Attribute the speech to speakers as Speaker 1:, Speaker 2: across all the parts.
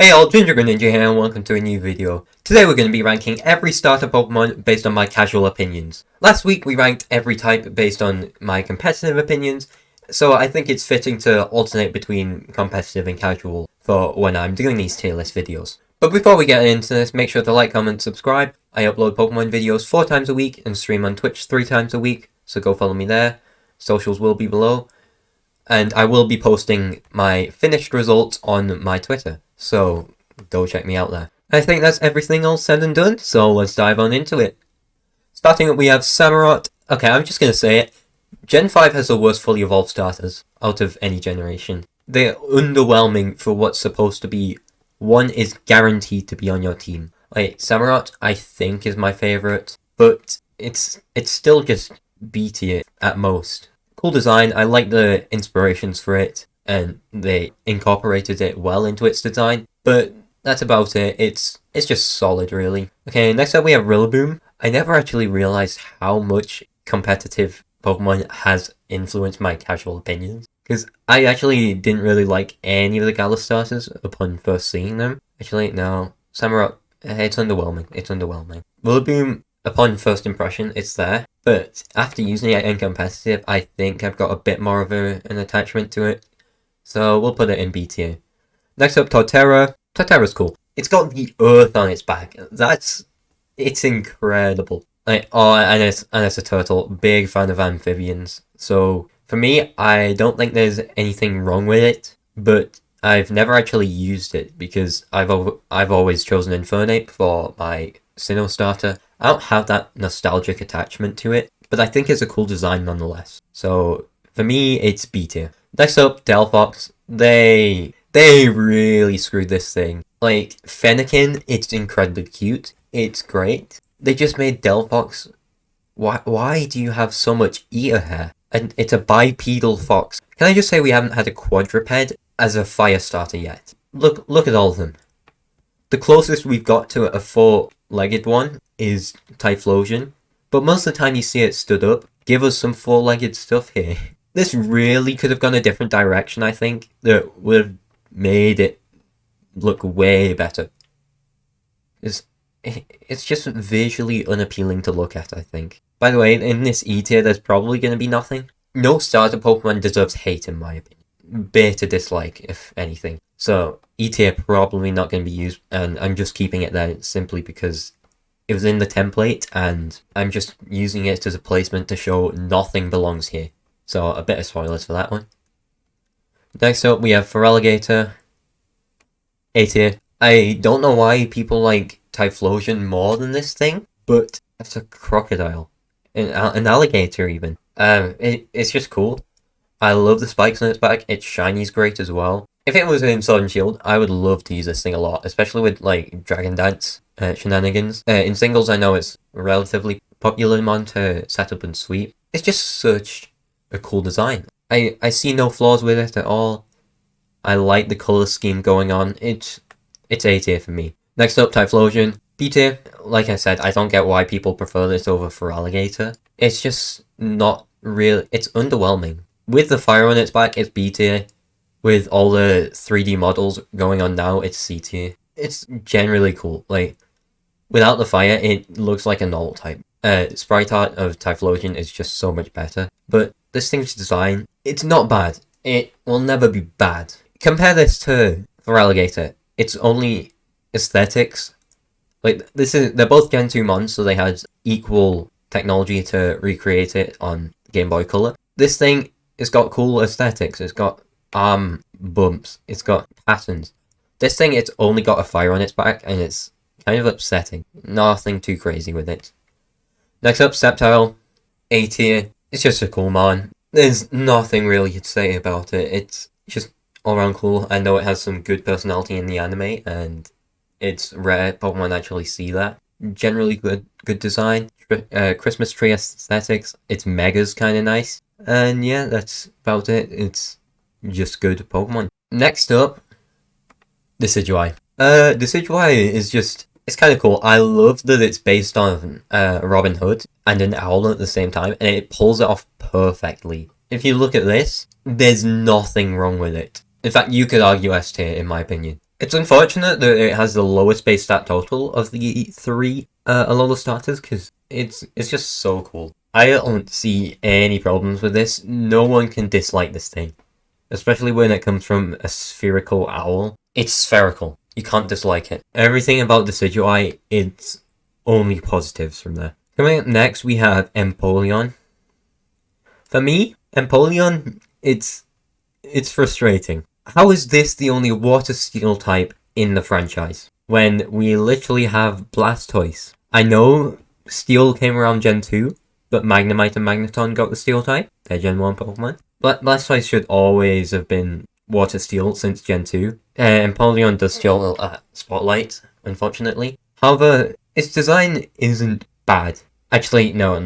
Speaker 1: Hey all, Ginger Ninja here and welcome to a new video. Today we're going to be ranking every starter Pokemon based on my casual opinions. Last week we ranked every type based on my competitive opinions, so I think it's fitting to alternate between competitive and casual for when I'm doing these tier list videos. But before we get into this, make sure to like, comment, subscribe. I upload Pokemon videos 4 times a week and stream on Twitch 3 times a week, so go follow me there. Socials will be below. And I will be posting my finished results on my Twitter, so go check me out there. I think that's everything all said and done, so let's dive on into it. Starting up, we have Samurott. Okay, I'm just going to say it. Gen 5 has the worst fully evolved starters out of any generation. They're underwhelming for what's supposed to be. One is guaranteed to be on your team. Like, Samurott, I think, is my favourite, but it's still just B tier at most. Cool design, I like the inspirations for it, and they incorporated it well into its design, but that's about it. It's just solid, really. Okay, next up we have Rillaboom. I never actually realized how much competitive Pokemon has influenced my casual opinions, because I actually didn't really like any of the Gala starters upon first seeing them. Actually, no, Samurott, it's underwhelming. Rillaboom, upon first impression, it's there. But after using it in competitive, I think I've got a bit more of an attachment to it. So we'll put it in B tier. Next up, Torterra. Torterra's cool. It's got the earth on its back. It's incredible. And it's a turtle. Big fan of amphibians. So for me, I don't think there's anything wrong with it. But I've never actually used it because I've always chosen Infernape for my Sinnoh starter. I don't have that nostalgic attachment to it, but I think it's a cool design nonetheless. So for me, it's B tier. Next up, Delphox. They really screwed this thing. Like, Fennekin, it's incredibly cute. It's great. They just made Delphox. Why do you have so much ear hair? And it's a bipedal fox. Can I just say we haven't had a quadruped as a fire starter yet? Look at all of them. The closest we've got to a 4-legged one is Typhlosion, but most of the time you see it stood up. Give us some 4-legged stuff here. This really could have gone a different direction, I think, that would have made it look way better. It's just visually unappealing to look at, I think. By the way, in this E tier, there's probably going to be nothing. No starter Pokemon deserves hate, in my opinion. Beta dislike, if anything. So, E tier probably not going to be used, and I'm just keeping it there simply because it was in the template, and I'm just using it as a placement to show nothing belongs here. So, a bit of spoilers for that one. Next up, we have Feraligatr. A tier. I don't know why people like Typhlosion more than this thing, but it's a crocodile. An alligator, even. It's just cool. I love the spikes on its back. Its shiny's great as well. If it was in Sword and Shield, I would love to use this thing a lot, especially with, like, Dragon Dance shenanigans. In singles, I know it's a relatively popular mon to set up and sweep. It's just such a cool design. I see no flaws with it at all. I like the colour scheme going on. It's A tier for me. Next up, Typhlosion. B tier. Like I said, I don't get why people prefer this over Feraligatr. It's just not real. It's underwhelming. With the fire on its back, it's B tier. With all the 3D models going on now, it's C tier. It's generally cool. Like, without the fire, it looks like a normal type. Sprite art of Typhlosion is just so much better. But this thing's design, it's not bad. It will never be bad. Compare this to Feraligatr. It's only aesthetics. Like, they're both Gen 2 mons, so they had equal technology to recreate it on Game Boy Color. This thing, it's got cool aesthetics. It's got arm bumps. It's got patterns. This thing, it's only got a fire on its back, and it's kind of upsetting. Nothing too crazy with it. Next up, Sceptile. A tier. It's just a cool mon. There's nothing really to say about it. It's just all around cool. I know it has some good personality in the anime, and it's rare Pokemon actually see that. Generally good design. Christmas tree aesthetics. Its mega's kind of nice. And yeah, that's about it. It's just good Pokemon. Next up, Decidueye. Decidueye is just, it's kind of cool. I love that it's based on Robin Hood and an owl at the same time, and it pulls it off perfectly. If you look at this, there's nothing wrong with it. In fact, you could argue S tier, in my opinion. It's unfortunate that it has the lowest base stat total of the three Alola starters, because it's just so cool. I don't see any problems with this. No one can dislike this thing, especially when it comes from a spherical owl. It's spherical. You can't dislike it. Everything about Decidueye, it's only positives from there. Coming up next, we have Empoleon. For me, Empoleon, it's frustrating. How is this the only water steel type in the franchise when we literally have Blastoise? I know Steel came around Gen 2, but Magnemite and Magneton got the Steel type. They're Gen 1 Pokemon. But Blastoise should always have been Water Steel since Gen 2. Empoleon does steal Spotlight, unfortunately. However, its design isn't bad. Actually, no.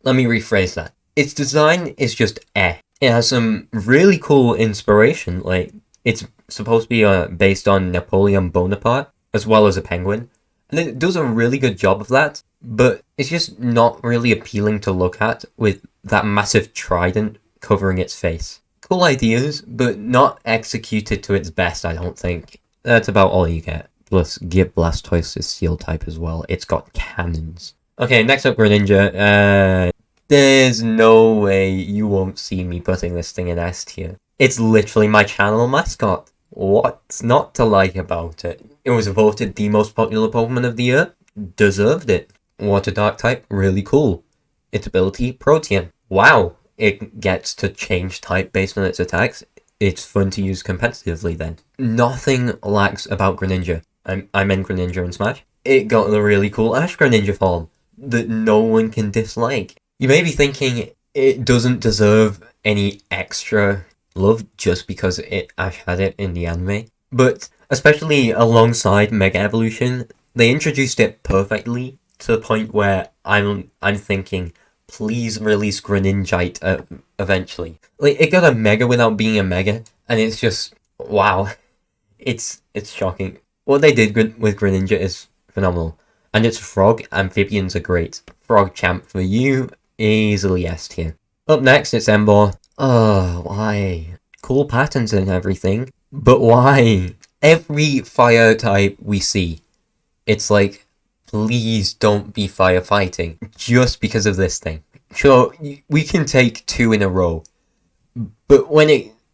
Speaker 1: Let me rephrase that. Its design is just eh. It has some really cool inspiration, like, it's supposed to be based on Napoleon Bonaparte, as well as a penguin. And it does a really good job of that, but it's just not really appealing to look at with that massive trident covering its face. Cool ideas, but not executed to its best, I don't think. That's about all you get. Plus, give Blastoise a Steel type as well. It's got cannons. Okay, next up, Greninja. There's no way you won't see me putting this thing in S tier. It's literally my channel mascot. What's not to like about it? It was voted the most popular Pokemon of the year. Deserved it. Water Dark type, really cool. Its ability, Protean. Wow, it gets to change type based on its attacks. It's fun to use competitively then. Nothing lacks about Greninja. I meant Greninja in Smash. It got the really cool Ash Greninja form that no one can dislike. You may be thinking it doesn't deserve any extra love just because Ash had it in the anime. But especially alongside Mega Evolution, they introduced it perfectly to the point where I'm thinking, please release Greninjite eventually. Like, it got a Mega without being a Mega, and it's just, wow. It's shocking. What they did with Greninja is phenomenal. And its Frog amphibians are great. Frog champ for you. Easily S tier. Up next, it's Emboar. Oh, why? Cool patterns and everything, but why? Every fire type we see, it's like, please don't be firefighting just because of this thing. Sure, we can take 2 in a row, but when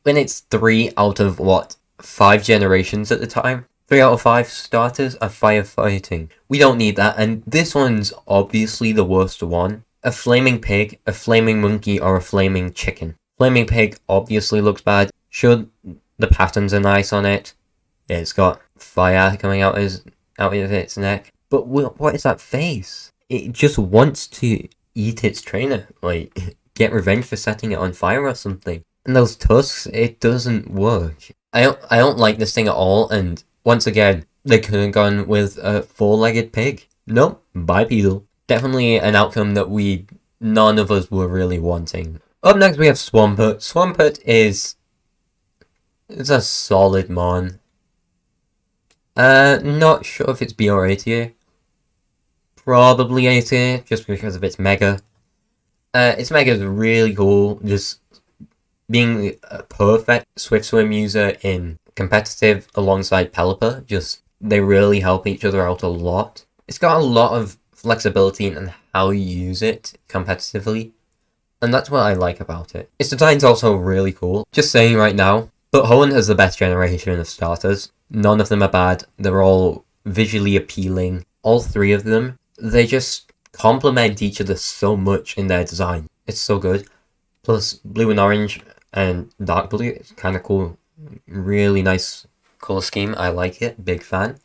Speaker 1: it's 3 out of what, 5 generations at the time? 3 out of 5 starters are firefighting. We don't need that, and this one's obviously the worst one. A flaming pig, a flaming monkey, or a flaming chicken. Flaming pig obviously looks bad. Sure, the patterns are nice on it. It's got fire coming out of its neck. But what is that face? It just wants to eat its trainer. Like, get revenge for setting it on fire or something. And those tusks, it doesn't work. I don't like this thing at all, and once again, they could have gone with a 4-legged pig. Nope, bipedal. Definitely an outcome that none of us were really wanting. Up next we have Swampert. Swampert is a solid mon. Not sure if it's B or A tier. Probably A tier, just because of its Mega. Its Mega is really cool, just being a perfect Swift Swim user in competitive alongside Pelipper. Just, they really help each other out a lot. It's got a lot of flexibility in how you use it competitively, and that's what I like about it. Its design's also really cool. Just saying right now, but Hoenn has the best generation of starters. None of them are bad. They're all visually appealing. All 3 of them, they just complement each other so much in their design. It's so good. Plus, blue and orange and dark blue, it's kind of cool. Really nice color scheme. I like it. Big fan.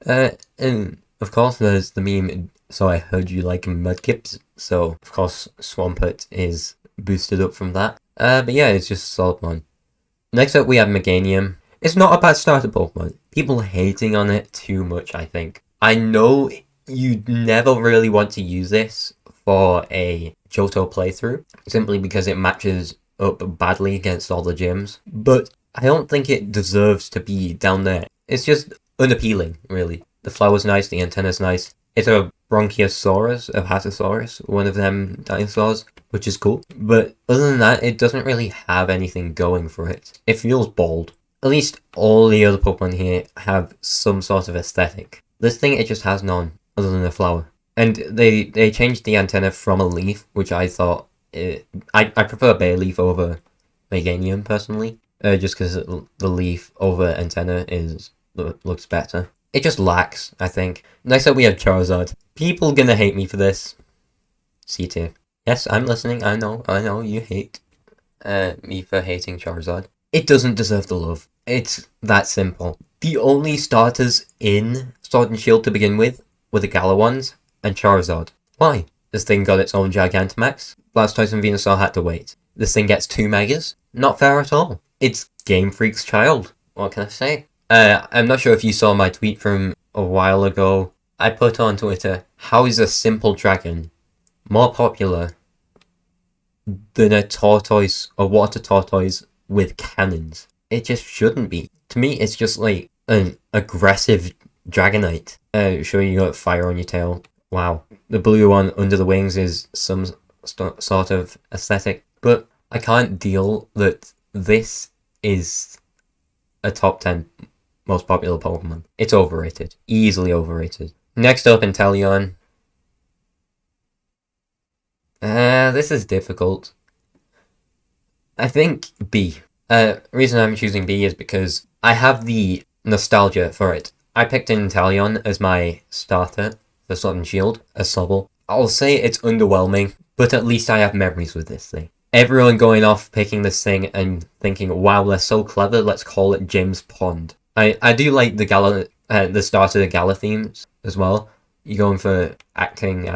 Speaker 1: And of course, there's the meme, so I heard you like Mudkips, so of course Swampert is boosted up from that. But yeah, it's just a solid one. Next up we have Meganium. It's not a bad starter Pokemon. People hating on it too much, I think. I know you never really want to use this for a Johto playthrough, simply because it matches up badly against all the gyms, but I don't think it deserves to be down there. It's just unappealing, really. The flower's nice, the antenna's nice. It's a Bronchiosaurus, a Hatasaurus, one of them dinosaurs, which is cool. But other than that, it doesn't really have anything going for it. It feels bold. At least all the other Pokemon here have some sort of aesthetic. This thing, it just has none, other than a flower. And they changed the antenna from a leaf, which I thought... I prefer Bayleaf over Meganium, personally. Just because the leaf over antenna looks better. It just lacks, I think. Next up we have Charizard. People gonna hate me for this. C tier. Yes, I'm listening. I know, you hate me for hating Charizard. It doesn't deserve the love. It's that simple. The only starters in Sword and Shield to begin with were the Galar ones and Charizard. Why? This thing got its own Gigantamax. Blastoise and Venusaur had to wait. This thing gets 2 Megas? Not fair at all. It's Game Freak's child. What can I say? I'm not sure if you saw my tweet from a while ago. I put on Twitter, how is a simple dragon more popular than a tortoise, a water tortoise with cannons? It just shouldn't be. To me, it's just like an aggressive Dragonite. Sure, you got fire on your tail. Wow. The blue one under the wings is some sort of aesthetic. But I can't deal that this is a top 10 most popular Pokemon. It's overrated. Easily overrated. Next up, Inteleon. This is difficult. I think B. Reason I'm choosing B is because I have the nostalgia for it. I picked Inteleon as my starter for Sword and Shield, as Sobble. I'll say it's underwhelming, but at least I have memories with this thing. Everyone going off picking this thing and thinking, wow, they're so clever, let's call it James Pond. I do like the start of the Gala themes as well. You're going for acting,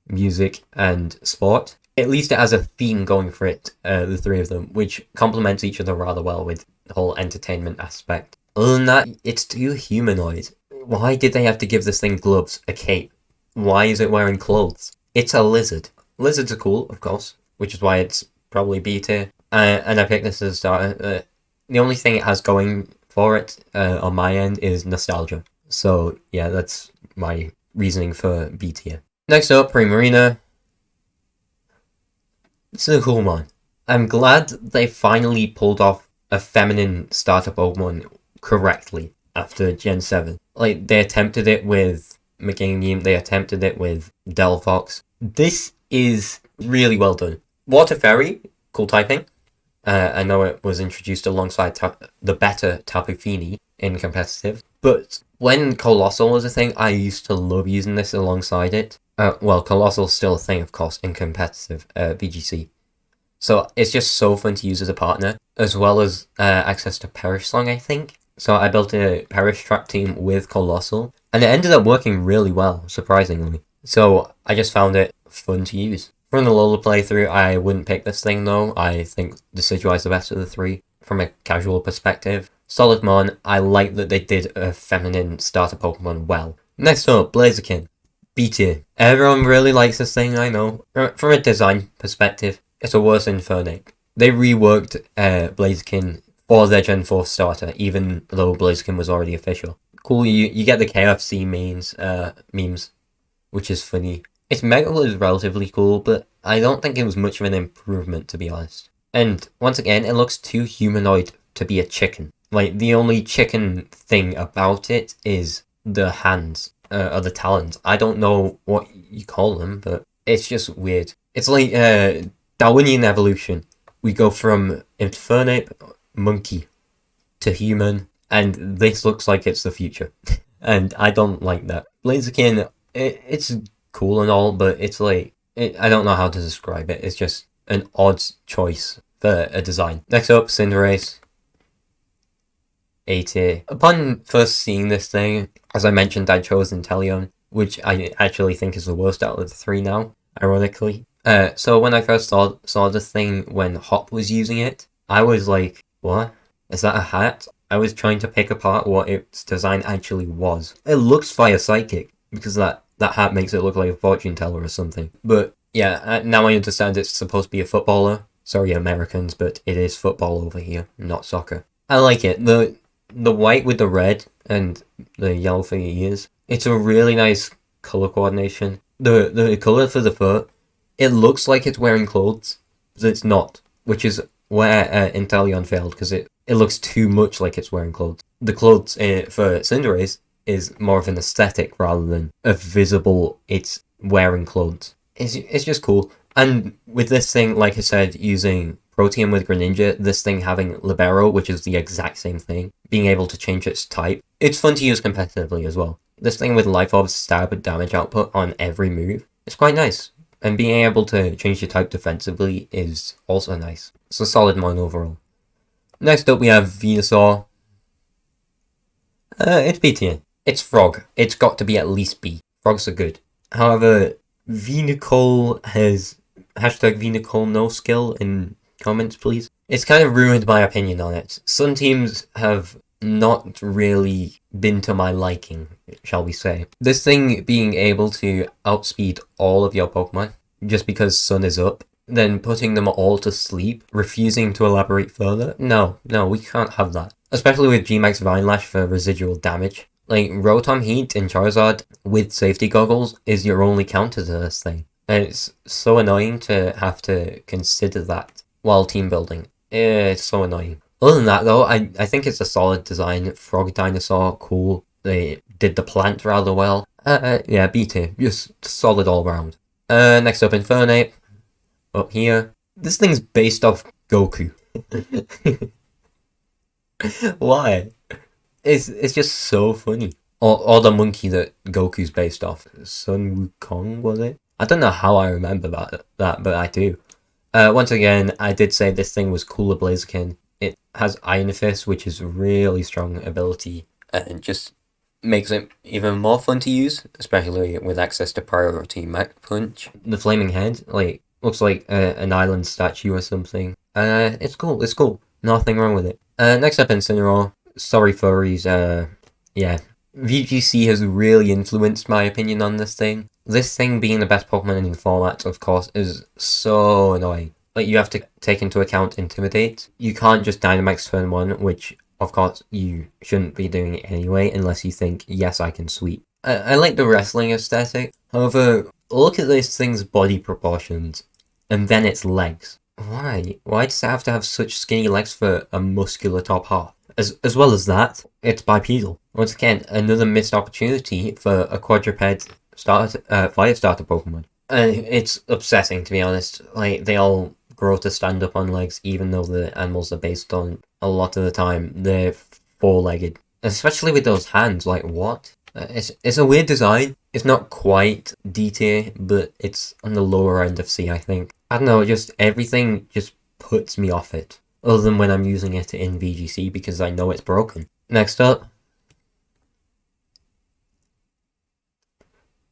Speaker 1: music, and sport. At least it has a theme going for it, the three of them, which complements each other rather well with the whole entertainment aspect. Other than that, it's too humanoid. Why did they have to give this thing gloves, a cape? Why is it wearing clothes? It's a lizard. Lizards are cool, of course, which is why it's probably B tier. And I picked this as a starter. The only thing it has going for it on my end is nostalgia. So yeah, that's my reasoning for B tier. Next up, Primarina. This is a cool one. I'm glad they finally pulled off a feminine starter Pokemon correctly after Gen 7. Like, they attempted it with Meganium, they attempted it with Delphox. This is really well done. Water Fairy, cool typing. I know it was introduced alongside the better Tapu Fini in competitive. But when Colossal was a thing, I used to love using this alongside it. Well, Colossal's still a thing, of course, in competitive VGC. So it's just so fun to use as a partner, as well as access to Perish Song, I think. So I built a Perish Trap team with Colossal, and it ended up working really well, surprisingly. So I just found it fun to use. From the Lola playthrough, I wouldn't pick this thing though. I think Decidueye is the best of the three, from a casual perspective. Solidmon, I like that they did a feminine starter Pokemon well. Next up, Blaziken. B tier. Everyone really likes this thing, I know. From a design perspective, it's a worse Infernape. They reworked Blaziken for their Gen 4 starter, even though Blaziken was already official. Cool, you get the KFC memes, which is funny. Its Mega is relatively cool, but I don't think it was much of an improvement, to be honest. And once again, it looks too humanoid to be a chicken. Like, the only chicken thing about it is the hands, or the talons. I don't know what you call them, but it's just weird. It's like Darwinian evolution. We go from Infernape, monkey, to human, and this looks like it's the future. And I don't like that. Blaziken, it's cool and all, but it's like, I don't know how to describe it. It's just an odd choice for a design. Next up, Cinderace. A tier. Upon first seeing this thing, as I mentioned, I chose Inteleon, which I actually think is the worst out of the three now, ironically. So when I first saw this thing when Hop was using it, I was like, what? Is that a hat? I was trying to pick apart what its design actually was. It looks Fire Psychic, because that hat makes it look like a fortune teller or something. But yeah, now I understand it's supposed to be a footballer. Sorry, Americans, but it is football over here, not soccer. I like it. The white with the red and the yellow for the ears. It's a really nice color coordination. The color for the fur, it looks like it's wearing clothes, but it's not, which is where Inteleon failed, because it it looks too much like it's wearing clothes. The clothes for Cinderace is more of an aesthetic rather than a visible it's wearing clothes. It's just cool. And with this thing, like I said, using Protean with Greninja, this thing having Libero, which is the exact same thing, being able to change its type, it's fun to use competitively as well. This thing with Life Orb's stab and damage output on every move is quite nice. And being able to change your type defensively is also nice. It's a solid mon overall. Next up we have Venusaur. It's B tier. It's Frog. It's got to be at least B. Frogs are good. However, Venucole has #Venucole no skill in comments, please. It's kind of ruined my opinion on it. Some teams have not really been to my liking, shall we say. This thing being able to outspeed all of your Pokemon just because Sun is up, then putting them all to sleep, refusing to elaborate further. No, we can't have that. Especially with G-Max Vine Lash for residual damage. Like, Rotom Heat and Charizard with safety goggles is your only counter to this thing. And it's so annoying to have to consider that while team building. It's so annoying. Other than that though, I think it's a solid design. Frog Dinosaur, cool. They did the plant rather well. Yeah, B tier. Just solid all round. Next up, Infernape. Up here. This thing's based off Goku. Why? It's just so funny. Or the monkey that Goku's based off. Sun Wukong, was it? I don't know how I remember that, but I do. Once again, I did say this thing was cooler Blaziken. It has Iron Fist, which is really strong ability, and just makes it even more fun to use, especially with access to Priority Mach Punch. The Flaming Head, like, looks like an island statue or something. It's cool. Nothing wrong with it. Next up, Incineroar. Sorry, furries. Yeah. VGC has really influenced my opinion on this thing. This thing being the best Pokemon in the format, of course, is so annoying. Like, you have to take into account Intimidate. You can't just Dynamax turn 1, which, of course, you shouldn't be doing it anyway, unless you think, yes, I can sweep. I like the wrestling aesthetic. However, look at this thing's body proportions, and then its legs. Why? Why does it have to have such skinny legs for a muscular top half? As well as that, it's bipedal. Once again, another missed opportunity for a quadruped fire starter Pokemon. It's upsetting, to be honest. Like, they all grow to stand up on legs, even though the animals are based on, a lot of the time, they're four-legged. Especially with those hands, like, what? It's a weird design. It's not quite D tier, but it's on the lower end of C, I think. I don't know, just everything just puts me off it. Other than when I'm using it in VGC, because I know it's broken. Next up.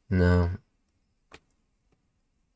Speaker 1: No.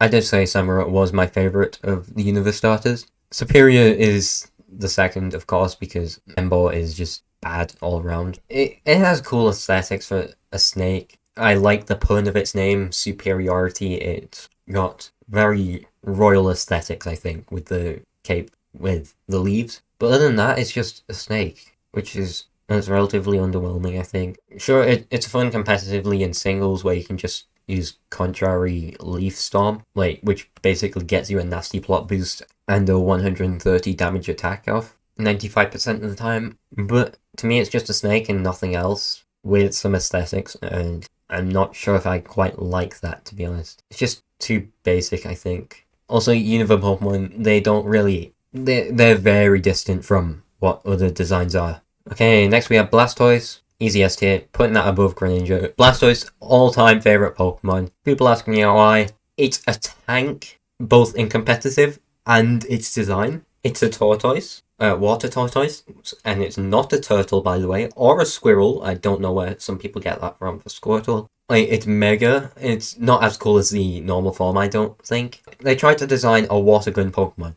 Speaker 1: I did say Samurott was my favourite of the Universe starters. Superior is the second, of course, because Embo is just bad all around. It has cool aesthetics for a snake. I like the pun of its name, Superiority. It's got very royal aesthetics, I think, with the cape with the leaves. But other than that, it's just a snake, which is relatively underwhelming, I think. Sure, it's fun competitively in singles where you can just use Contrary Leaf Storm, like, which basically gets you a nasty plot boost and a 130 damage attack off 95% of the time. But to me, it's just a snake and nothing else with some aesthetics, and I'm not sure if I quite like that, to be honest. It's just too basic, I think. Also, Unova Pokemon, they don't really... They're very distant from what other designs are. Okay, next we have Blastoise. Easy S tier, putting that above Greninja. Blastoise, all-time favourite Pokemon. People ask me why. It's a tank, both in competitive and its design. It's a tortoise, water tortoise, and it's not a turtle, by the way, or a squirrel. I don't know where some people get that from for Squirtle. Like, it's mega. It's not as cool as the normal form, I don't think. They tried to design a water gun Pokemon,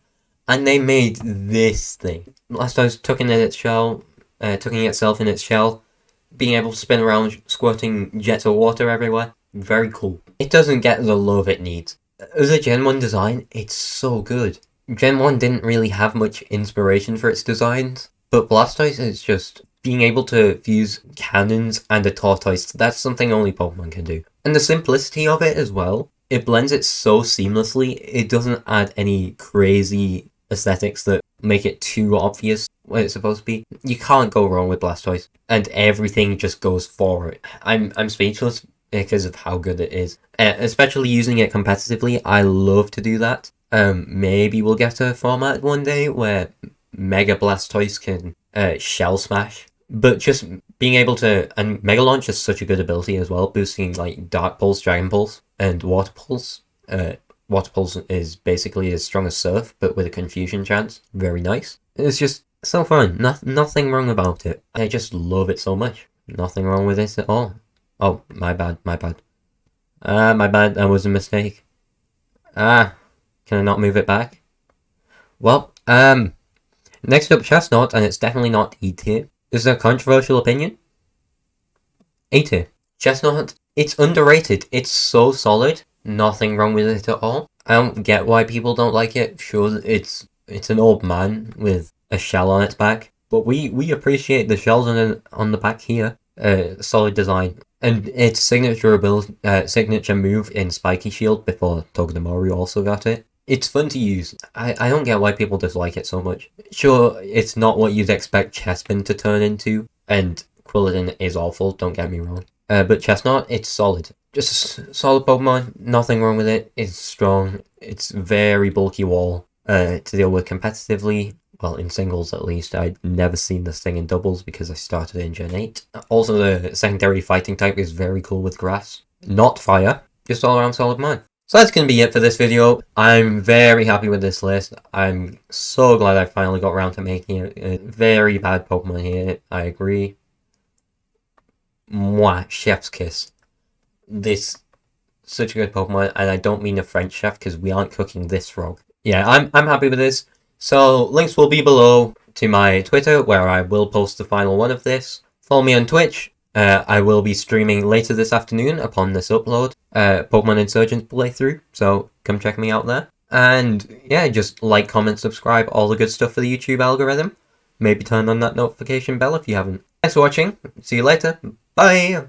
Speaker 1: and they made this thing. Blastoise tucking itself in its shell, being able to spin around, squirting jets of water everywhere. Very cool. It doesn't get the love it needs. As a Gen 1 design, it's so good. Gen 1 didn't really have much inspiration for its designs, but Blastoise is just being able to fuse cannons and a tortoise. That's something only Pokemon can do. And the simplicity of it as well. It blends it so seamlessly, it doesn't add any crazy aesthetics that make it too obvious what it's supposed to be. You can't go wrong with Blastoise, and everything just goes for it. I'm speechless because of how good it is, especially using it competitively. I love to do that. Maybe we'll get a format one day where Mega Blastoise can Shell Smash, but just being able to, and Mega Launch is such a good ability as well, boosting like Dark Pulse, Dragon Pulse, and Water Pulse. Water Pulse is basically as strong as Surf, but with a confusion chance. Very nice. It's just so fun. Nothing wrong about it. I just love it so much. Nothing wrong with it at all. Oh, my bad, my bad. My bad, that was a mistake. Can I not move it back? Well, next up, Chestnut, and it's definitely not E tier. This is a controversial opinion. A tier. Chestnut, it's underrated. It's so solid. Nothing wrong with it at all. I don't get why people don't like it. Sure, it's an old man with a shell on its back, but we appreciate the shells on the back here. Solid design, and its signature move in Spiky Shield before Togedemaru also got it. It's fun to use. I don't get why people dislike it so much. Sure, it's not what you'd expect Chespin to turn into, and Quilladin is awful, don't get me wrong. But Chestnut, it's solid. Just a solid Pokemon, nothing wrong with it. It's strong. It's very bulky wall to deal with competitively. Well, in singles at least. I'd never seen this thing in doubles because I started in Gen 8. Also, the secondary fighting type is very cool with grass. Not fire, just all around solid Pokemon. So that's going to be it for this video. I'm very happy with this list. I'm so glad I finally got around to making it. A very bad Pokemon here, I agree. Mwah, chef's kiss. This such a good Pokemon, and I don't mean a French chef because we aren't cooking this frog. Yeah, I'm happy with this. So links will be below to my Twitter where I will post the final one of this. Follow me on Twitch. I will be streaming later this afternoon upon this upload. Pokemon Insurgent playthrough, so come check me out there. And yeah, just like, comment, subscribe, all the good stuff for the YouTube algorithm. Maybe turn on that notification bell if you haven't. Thanks for watching. See you later. Bye!